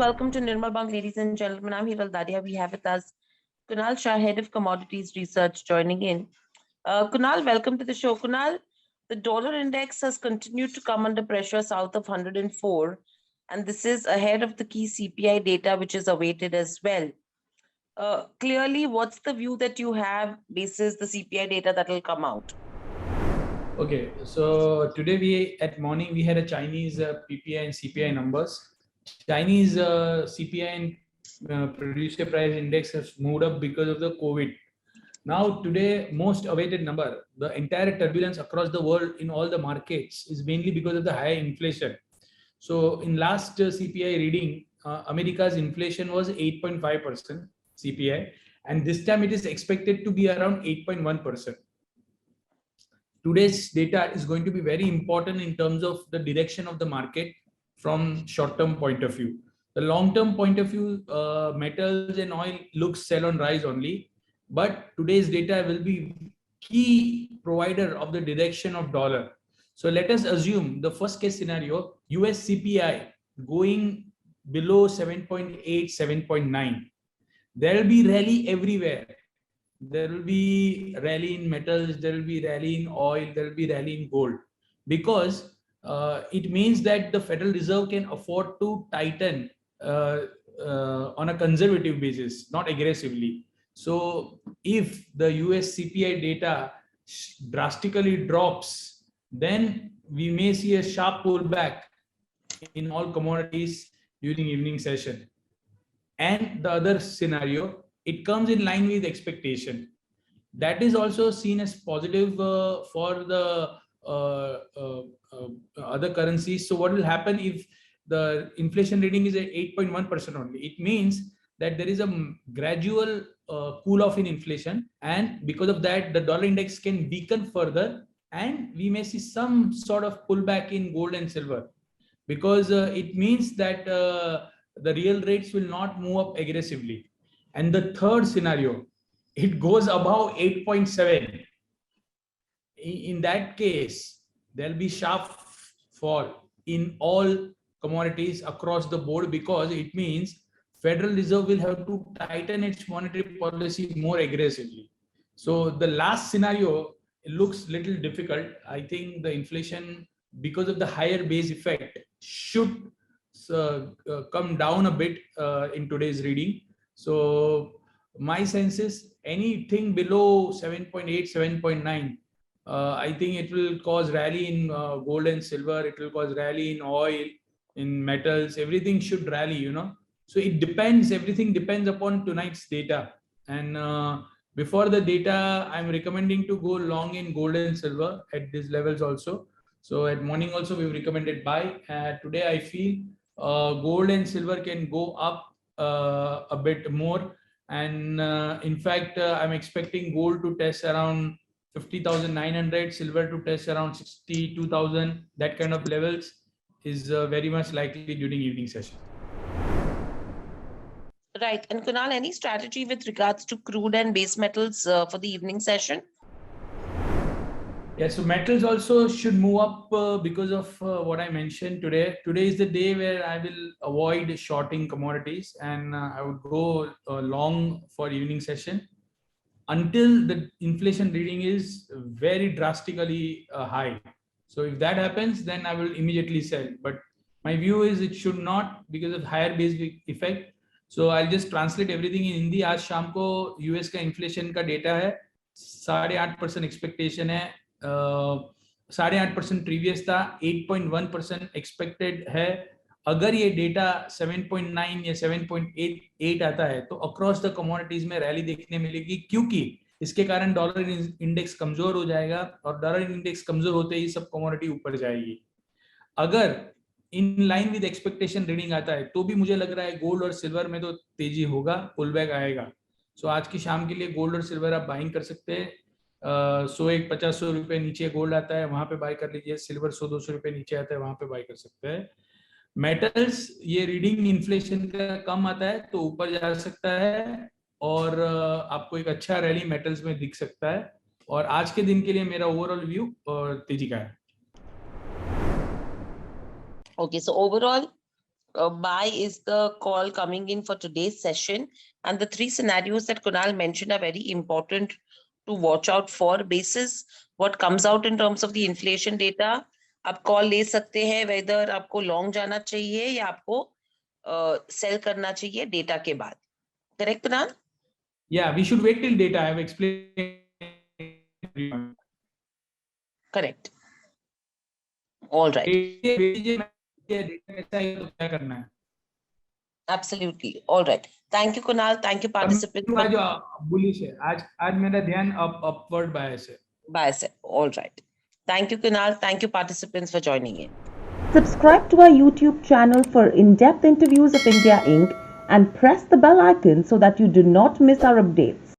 welcome to Nirmal Bang, ladies and gentlemen. I'm Hiral Dadia. We have with us Kunah Shah, Head of Commodities Research, joining in. Kunal, welcome to the show. Kunal, the dollar index has continued to come under pressure south of 104, and this is ahead of the key CPI data, which is awaited as well. Clearly, what's the view that you have basis the CPI data that will come out? Okay, so today at morning we had a Chinese PPI and CPI numbers. Chinese CPI and producer price index has moved up because of the COVID. Now today, most awaited number, the entire turbulence across the world in all the markets is mainly because of the high inflation. So in last CPI reading, America's inflation was 8.5% CPI, and this time it is expected to be around 8.1%. Today's data is going to be very important in terms of the direction of the market from short-term point of view. The long-term point of view, metals and oil looks sell on rise only, but today's data will be key provider of the direction of dollar. So let us assume the first case scenario, US CPI going below 7.8, 7.9. There will be rally everywhere. There will be rally in metals, there will be rally in oil, there will be rally in gold, because it means that the Federal Reserve can afford to tighten on a conservative basis, not aggressively. So if the US CPI data drastically drops, then we may see a sharp pullback in all commodities during evening session. And the other scenario, it comes in line with expectation. That is also seen as positive for the other currencies. So what will happen if the inflation reading is at 8.1% only? It means that there is a gradual cool off in inflation, and because of that, the dollar index can weaken further, and we may see some sort of pullback in gold and silver, because it means that the real rates will not move up aggressively. And the third scenario, it goes above 8.7. In that case, there'll be sharp fall in all commodities across the board, because it means Federal Reserve will have to tighten its monetary policy more aggressively. So the last scenario looks little difficult. I think the inflation, because of the higher base effect, should come down a bit in today's reading. So my sense is anything below 7.8, 7.9, I think it will cause rally in gold and silver. It will cause rally in oil, in metals. Everything should rally, you know. So it depends. Everything depends upon tonight's data. And before the data, I'm recommending to go long in gold and silver at these levels also. So at morning also we've recommended buy. Today I feel gold and silver can go up a bit more, and in fact I'm expecting gold to test around 50,900, silver to test around 62,000. That kind of levels is very much likely during evening session. Right. And Kunal, any strategy with regards to crude and base metals for the evening session? Yeah, so metals also should move up because of what I mentioned today. Today is the day where I will avoid shorting commodities, and I would go long for evening session until the inflation reading is very drastically high. So if that happens, then I will immediately sell. But my view is it should not, because of higher base effect. So I'll just translate everything in Hindi. आज शाम को US का inflation का data है, 8.5% expectation है, 8.5% previous था, 8.1% expected है. अगर ये डेटा 7.9 या 7.8 आता है तो अक्रॉस द कमोडिटीज में रैली देखने मिलेगी, क्योंकि इसके कारण डॉलर इंडेक्स कमजोर हो जाएगा, और डॉलर इंडेक्स कमजोर होते ही सब कमोडिटी ऊपर जाएगी. अगर in line with expectation reading आता है तो भी मुझे लग रहा है गोल्ड और सिल्वर में तो तेजी होगा, पुलबैक आएगा. सो आज की शाम के लिए गोल्ड और सिल्वर आप बाइंग कर सकते हैं. 100-150 रुपए नीचे गोल्ड आता है, वहां पे बाय कर लीजिए. सिल्वर 100-200 रुपए नीचे आता है, वहां पे बाय कर सकते हैं. मेटल्स ये रीडिंग इन्फ्लेशन का कम आता है तो ऊपर जा सकता है, और आपको एक अच्छा रैली मेटल्स में दिख सकता है. और आज के दिन के लिए मेरा ओवरऑल व्यू तेजी का है. Okay, so overall buy is the call coming in for today's session. And the three scenarios that Kunal mentioned are very important to watch out for. Basis what comes out in terms of the inflation data, आप call ले सकते हैं weather आपको long जाना चाहिए या आपको cell करना चाहिए डेटा के बाद. Correct Kunal? Yeah, we should wait till data. I have explained. Correct. All right. data कैसा है तो क्या करना है? Absolutely. All right. Thank you, Kunal. Thank you, participants. आज बुलिश है. आज मेरा ध्यान अपवर्ड बायस है. Bias. All right. Thank you, Kunal. Thank you, participants, for joining in. Subscribe to our YouTube channel for in-depth interviews of India Inc. and press the bell icon so that you do not miss our updates.